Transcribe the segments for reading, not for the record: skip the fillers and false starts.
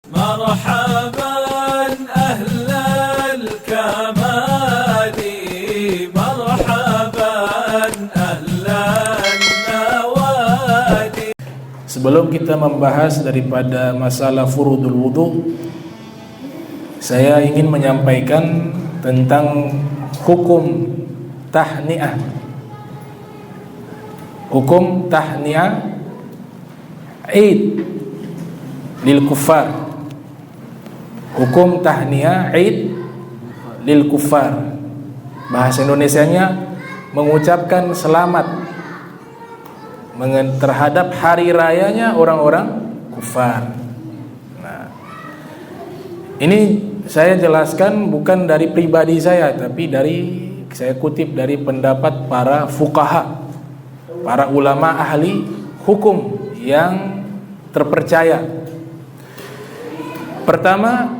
مرحبا أهل الكمال مرحبا أهل النوادي. Sebelum kita membahas daripada masalah furudul wudu, saya ingin menyampaikan tentang hukum tahniah. Hukum tahniah Eid lil kuffar. Hukum tahniah Eid lil kuffar. Bahasa Indonesianya mengucapkan selamat terhadap hari rayanya orang-orang kufar. Nah, ini saya jelaskan bukan dari pribadi saya, tapi saya kutip dari pendapat para fuqaha, para ulama ahli hukum yang terpercaya. Pertama,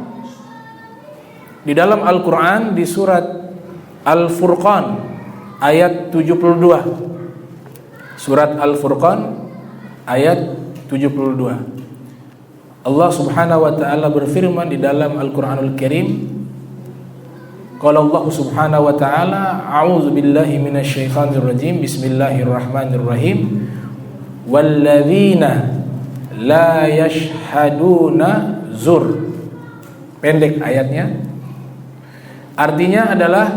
di dalam Al-Quran di surat Al-Furqan ayat 72. Surat Al-Furqan ayat 72. Allah Subhanahu wa taala berfirman di dalam Al-Qur'anul Karim, qala Allah Subhanahu wa taala, a'udzu billahi minasyaitonir rajim, bismillahirrahmanirrahim, walladzina la yashhaduna zur. Pendek ayatnya. Artinya adalah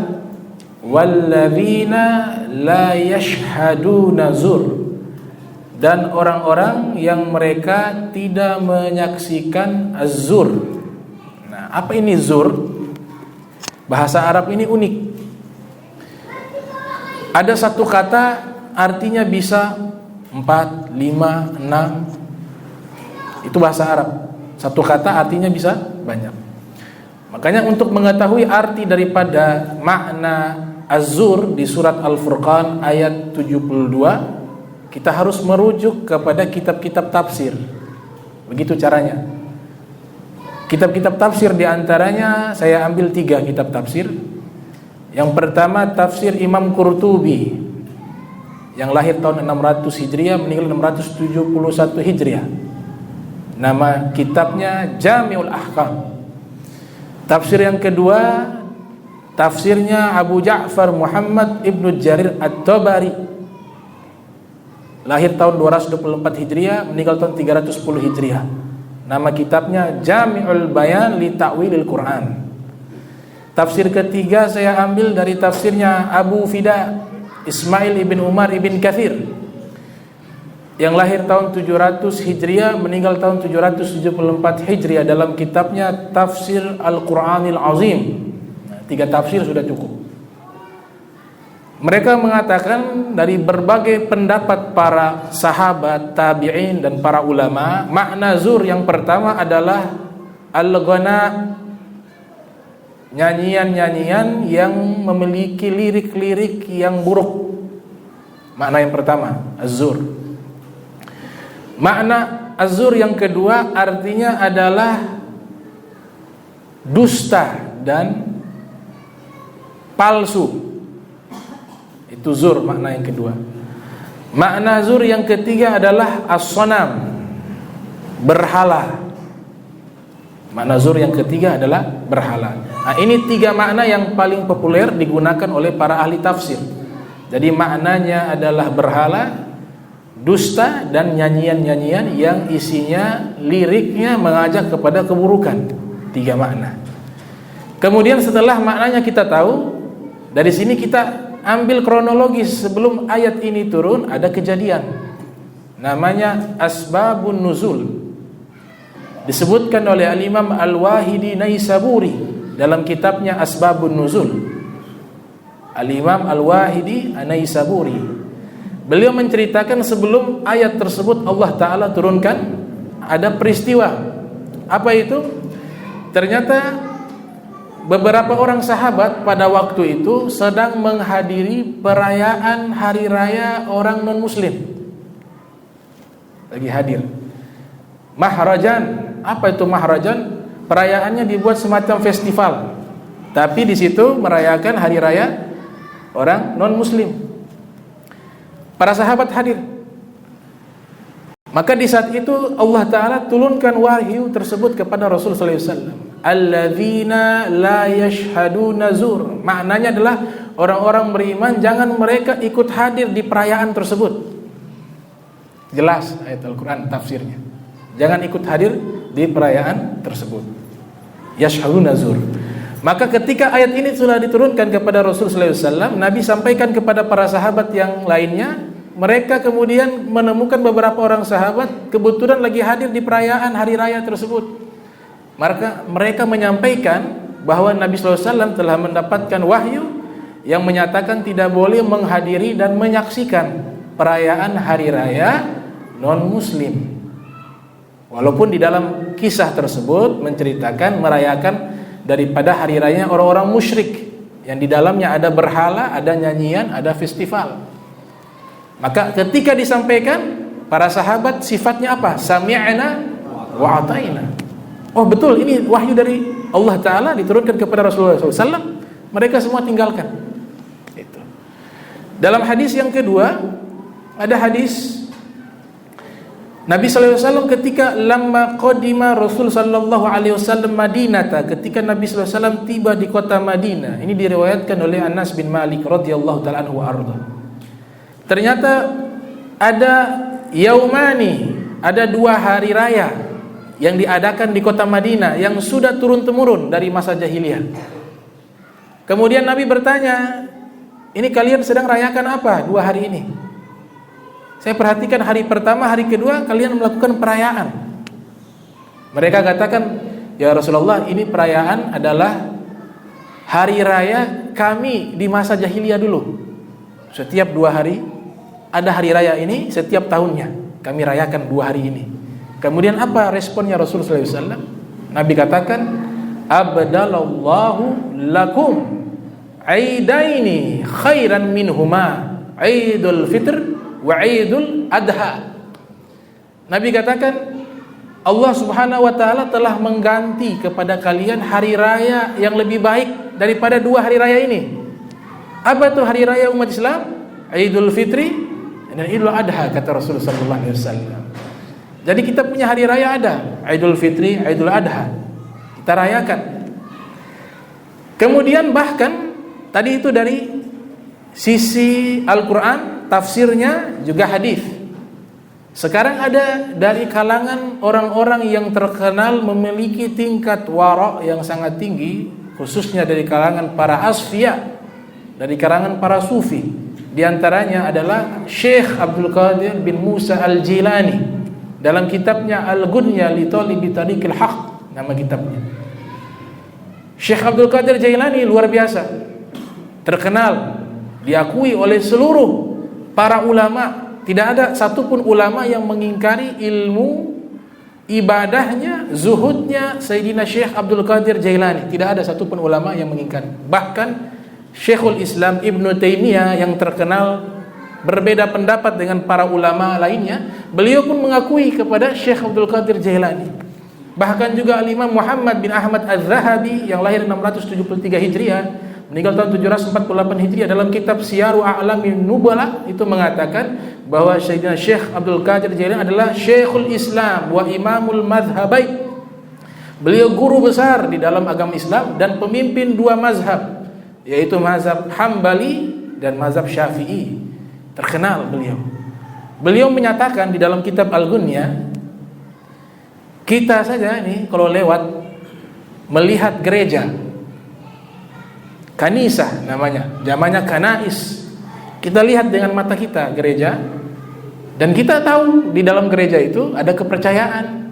walladzina la yashhaduna zur, dan orang-orang yang mereka tidak menyaksikan az-zur. Nah, apa ini zur? Bahasa Arab ini unik. Ada satu kata artinya bisa 4, 5, 6. Itu bahasa Arab. Satu kata artinya bisa banyak. Makanya untuk mengetahui arti daripada makna Az-Zur di surat Al-Furqan ayat 72, kita harus merujuk kepada kitab-kitab tafsir. Begitu caranya. Kitab-kitab tafsir diantaranya saya ambil 3 kitab tafsir. Yang pertama tafsir Imam Qurtubi yang lahir tahun 600 Hijriah, meninggal 671 Hijriah. Nama kitabnya Jami'ul Ahkam. Tafsir yang kedua tafsirnya Abu Ja'far Muhammad Ibnu Jarir At-Tabari, lahir tahun 224 Hijriah, meninggal tahun 310 Hijriah. Nama kitabnya Jami'ul Bayan li Ta'wilil Quran. Tafsir ketiga saya ambil dari tafsirnya Abu Fida Ismail ibn Umar ibn Kathir, yang lahir tahun 700 Hijriah, meninggal tahun 774 Hijriah, dalam kitabnya Tafsir Al-Quranil Azim. 3 tafsir sudah cukup. Mereka mengatakan dari berbagai pendapat para sahabat, tabi'in dan para ulama, makna zur yang pertama adalah al-ghana, nyanyian-nyanyian yang memiliki lirik-lirik yang buruk. Makna yang pertama, az-zur. Makna az-zur yang kedua artinya adalah dusta dan palsu. Itu zur makna yang kedua. Makna zur yang ketiga adalah as-sanam, berhala. Makna zur yang ketiga adalah berhala. Nah, ini 3 makna yang paling populer digunakan oleh para ahli tafsir. Jadi maknanya adalah berhala, dusta, dan nyanyian-nyanyian yang isinya liriknya mengajak kepada keburukan. 3 makna. Kemudian setelah maknanya kita tahu, dari sini kita ambil kronologis. Sebelum ayat ini turun ada kejadian namanya asbabun nuzul, disebutkan oleh al-Imam Al-Wahidi Naisaburi dalam kitabnya Asbabun Nuzul. Al-Imam Al-Wahidi Naisaburi, beliau menceritakan sebelum ayat tersebut Allah Ta'ala turunkan ada peristiwa. Apa itu? Ternyata beberapa orang sahabat pada waktu itu sedang menghadiri perayaan hari raya orang non-muslim. Lagi hadir. Mahrajan. Apa itu mahrajan? Perayaannya dibuat semacam festival, tapi di situ merayakan hari raya orang non-muslim. Para sahabat hadir. Maka di saat itu Allah Ta'ala turunkan wahyu tersebut kepada Rasul sallallahu alaihi wasallam. Alladzina la yashhaduna zur. Maknanya adalah orang-orang beriman jangan mereka ikut hadir di perayaan tersebut. Jelas ayat Al-Quran tafsirnya. Jangan ikut hadir di perayaan tersebut. Yashhaduna zur. Maka ketika ayat ini sudah diturunkan kepada Rasul sallallahu alaihi wasallam, Nabi sampaikan kepada para sahabat yang lainnya. Mereka kemudian menemukan beberapa orang sahabat kebetulan lagi hadir di perayaan hari raya tersebut. Maka mereka menyampaikan bahwa Nabi SAW telah mendapatkan wahyu yang menyatakan tidak boleh menghadiri dan menyaksikan perayaan hari raya non-muslim. Walaupun di dalam kisah tersebut menceritakan merayakan daripada hari raya orang-orang musyrik yang di dalamnya ada berhala, ada nyanyian, ada festival. Maka ketika disampaikan para sahabat sifatnya apa? Sami'na wa ata'ina. Oh betul, ini wahyu dari Allah Ta'ala diturunkan kepada Rasulullah SAW. Mereka semua tinggalkan. Itu. Dalam hadis yang kedua ada hadis Nabi SAW ketika lamma qadima Rasul sallallahu alaihi wasallam Madinata, ketika Nabi SAW tiba di kota Madinah. Ini diriwayatkan oleh Anas bin Malik radhiyallahu ta'ala anhu arda. Ternyata ada yaumani, ada 2 hari raya yang diadakan di kota Madinah yang sudah turun-temurun dari masa jahiliyah. Kemudian Nabi bertanya, ini kalian sedang rayakan apa 2 hari ini? Saya perhatikan hari pertama, hari kedua kalian melakukan perayaan. Mereka katakan, ya Rasulullah, ini perayaan adalah hari raya kami di masa jahiliyah dulu. Setiap 2 hari ada hari raya ini, setiap tahunnya kami rayakan 2 hari ini. Kemudian apa responnya Rasulullah SAW? Nabi katakan, abdalallahu lakum aidaini khairan minhuma, Idul Fitr wa Idul Adha. Nabi katakan, Allah Subhanahu wa taala telah mengganti kepada kalian hari raya yang lebih baik daripada 2 hari raya ini. Apa itu hari raya umat Islam? Idul Fitri dan Idul Adha, kata Rasulullah sallallahu alaihi wasallam. Jadi kita punya hari raya ada, Idul Fitri, Idul Adha. Kita rayakan. Kemudian bahkan tadi itu dari sisi Al-Qur'an, tafsirnya juga hadis. Sekarang ada dari kalangan orang-orang yang terkenal memiliki tingkat wara' yang sangat tinggi, khususnya dari kalangan para asfiya, dari kalangan para sufi. Di antaranya adalah Syekh Abdul Qadir bin Musa Al-Jilani dalam kitabnya Al-Ghunya li Talibi Tariqil Haq, nama kitabnya. Syekh Abdul Qadir Jailani luar biasa, terkenal, diakui oleh seluruh para ulama. Tidak ada satupun ulama yang mengingkari ilmu, ibadahnya, zuhudnya Sayyidina Syekh Abdul Qadir Jailani. Tidak ada satupun ulama yang mengingkari. Bahkan Syekhul Islam Ibnu Taimiyah yang terkenal berbeda pendapat dengan para ulama lainnya, beliau pun mengakui kepada Syekh Abdul Qadir Jailani. Bahkan juga Imam Muhammad bin Ahmad Az-Zahabi yang lahir 673 Hijriah, meninggal tahun 748 Hijriah, dalam kitab Syiaru A'lamin Nubala itu mengatakan bahwa Sayyidina Syekh Abdul Qadir Jailani adalah Syekhul Islam wa Imamul Madhhabai. Beliau guru besar di dalam agama Islam dan pemimpin 2 mazhab, yaitu mazhab Hambali dan mazhab Syafi'i. Terkenal beliau. Beliau menyatakan di dalam kitab Al-Ghunya, kita saja ini kalau lewat melihat gereja, kanisah namanya, zamannya kanais, kita lihat dengan mata kita gereja, dan kita tahu di dalam gereja itu ada kepercayaan,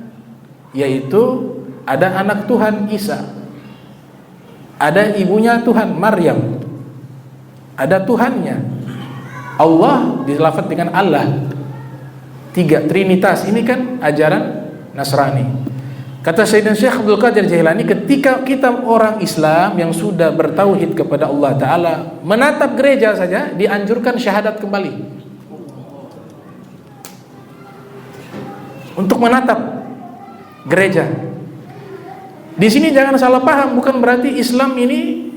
yaitu ada anak Tuhan Isa, ada ibunya Tuhan Maryam, ada Tuhannya Allah, dilafadz dengan Allah. 3 Trinitas ini kan ajaran Nasrani. Kata Sayyidina Syekh Abdul Qadir Jailani, ketika kita orang Islam yang sudah bertauhid kepada Allah Ta'ala menatap gereja saja dianjurkan syahadat kembali. Untuk menatap gereja. Di sini jangan salah paham, bukan berarti Islam ini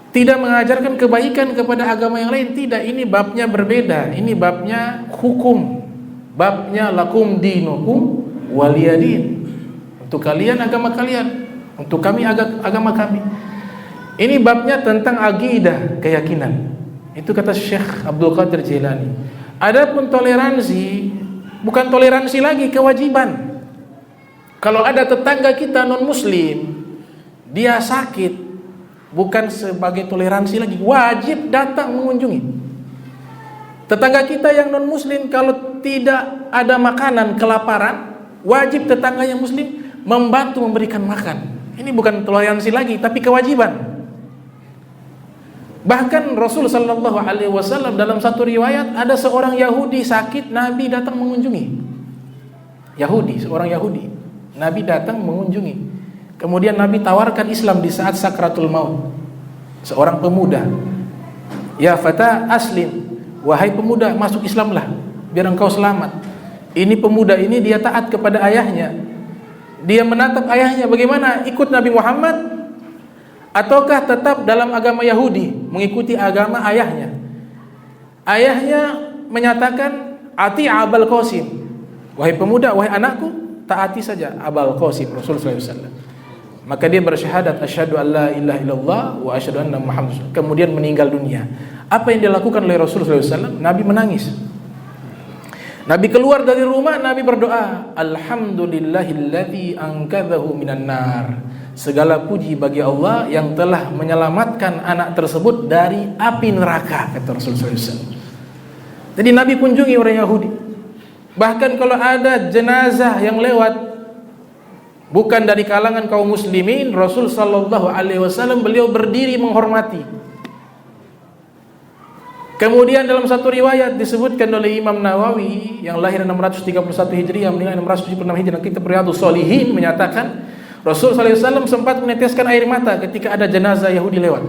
tidak mengajarkan kebaikan kepada agama yang lain. Tidak, ini babnya berbeda. Ini babnya hukum, babnya lakum dinukum waliyadin. Untuk kalian agama kalian, untuk kami agama kami. Ini babnya tentang akidah, keyakinan. Itu kata Syekh Abdul Qadir Jailani. Adapun toleransi, bukan toleransi lagi, kewajiban. Kalau ada tetangga kita non muslim, dia sakit, bukan sebagai toleransi lagi, wajib datang mengunjungi. Tetangga kita yang non muslim kalau tidak ada makanan, kelaparan, wajib tetangga yang muslim membantu memberikan makan. Ini bukan toleransi lagi, tapi kewajiban. Bahkan Rasul sallallahu alaihi wasallam dalam satu riwayat ada seorang Yahudi sakit, Nabi datang mengunjungi. Seorang Yahudi, Nabi datang mengunjungi. Kemudian Nabi tawarkan Islam di saat sakratul maut. Seorang pemuda, ya fata aslim, wahai pemuda masuk Islamlah biar engkau selamat. Ini pemuda ini dia taat kepada ayahnya. Dia menatap ayahnya, bagaimana, ikut Nabi Muhammad ataukah tetap dalam agama Yahudi, mengikuti agama ayahnya? Ayahnya menyatakan, ati Abul Qasim, wahai pemuda, wahai anakku, taati saja Abul Qasim, Rasulullah SAW. Maka dia bersyahadat, asyhadu an la ilaha illallah wa asyhadu anna Muhammad, kemudian meninggal dunia. Apa yang dilakukan oleh Rasulullah SAW? Nabi menangis. Nabi keluar dari rumah, Nabi berdoa, alhamdulillahilladzi anqadhahu minan nar. Segala puji bagi Allah yang telah menyelamatkan anak tersebut dari api neraka, kata Rasulullah SAW. Jadi Nabi kunjungi orang Yahudi. Bahkan kalau ada jenazah yang lewat bukan dari kalangan kaum muslimin, Rasul sallallahu alaihi wasallam beliau berdiri menghormati. Kemudian dalam satu riwayat disebutkan oleh Imam Nawawi yang lahir 631 Hijriah meninggal 676 Hijriah, kitab Riyadhus Shalihin, menyatakan Rasul sallallahu alaihi wasallam sempat meneteskan air mata ketika ada jenazah Yahudi lewat.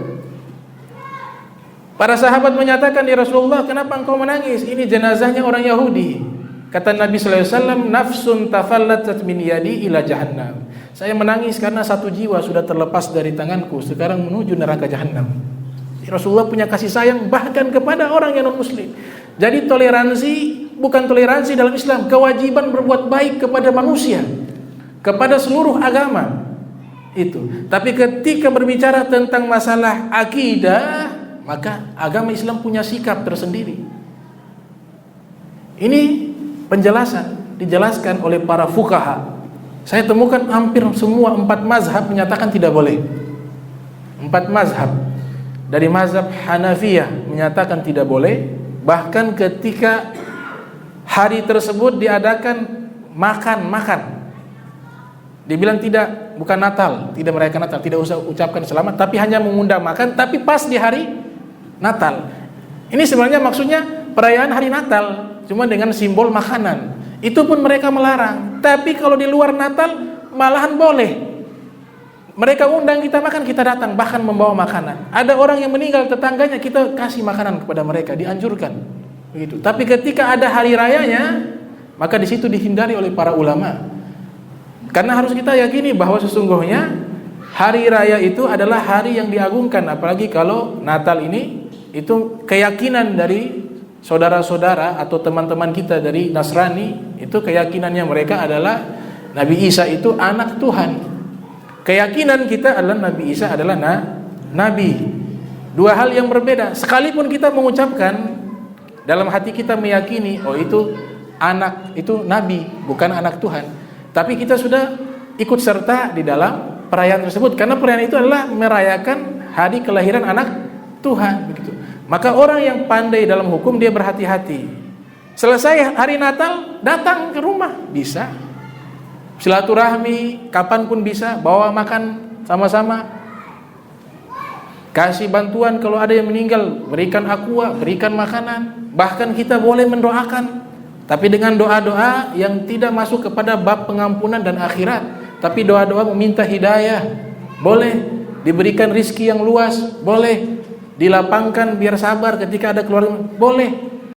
Para sahabat menyatakan, ya Rasulullah, kenapa engkau menangis? Ini jenazahnya orang Yahudi. Kata Nabi sallallahu alaihi wasallam, nafsun tafallatat min yadi ila jahannam. Saya menangis karena satu jiwa sudah terlepas dari tanganku, sekarang menuju neraka jahanam. Rasulullah punya kasih sayang bahkan kepada orang yang non muslim. Jadi toleransi bukan toleransi dalam Islam, kewajiban berbuat baik kepada manusia, kepada seluruh agama itu. Tapi ketika berbicara tentang masalah akidah, maka agama Islam punya sikap tersendiri. Ini penjelasan dijelaskan oleh para fuqaha. Saya temukan hampir semua 4 mazhab menyatakan tidak boleh. 4 mazhab. Dari mazhab Hanafiyah menyatakan tidak boleh. Bahkan ketika hari tersebut diadakan makan. Dibilang tidak, bukan Natal, tidak merayakan Natal, tidak usah ucapkan selamat, tapi hanya mengundang makan, tapi pas di hari Natal. Ini sebenarnya maksudnya perayaan hari Natal, cuma dengan simbol makanan. Itu pun mereka melarang. Tapi kalau di luar Natal malahan boleh. Mereka undang kita makan, kita datang, bahkan membawa makanan. Ada orang yang meninggal tetangganya, kita kasih makanan kepada mereka, dianjurkan. Begitu. Tapi ketika ada hari rayanya, maka di situ dihindari oleh para ulama. Karena harus kita yakini bahwa sesungguhnya hari raya itu adalah hari yang diagungkan, apalagi kalau Natal ini itu keyakinan dari saudara-saudara atau teman-teman kita dari Nasrani, itu keyakinannya mereka adalah Nabi Isa itu anak Tuhan. Keyakinan kita adalah Nabi Isa adalah Nabi. Dua hal yang berbeda. Sekalipun kita mengucapkan dalam hati kita meyakini, oh itu anak, itu Nabi, bukan anak Tuhan. Tapi kita sudah ikut serta di dalam perayaan tersebut. Karena perayaan itu adalah merayakan hari kelahiran anak Tuhan. Begitu. Maka orang yang pandai dalam hukum, dia berhati-hati. Selesai hari Natal, datang ke rumah, bisa. Silaturahmi kapanpun bisa, bawa makan sama-sama, kasih bantuan kalau ada yang meninggal, berikan aqua, berikan makanan. Bahkan kita boleh mendoakan, tapi dengan doa-doa yang tidak masuk kepada bab pengampunan dan akhirat, tapi doa-doa meminta hidayah. Boleh diberikan rizki yang luas, boleh dilapangkan biar sabar ketika ada keluarga, boleh.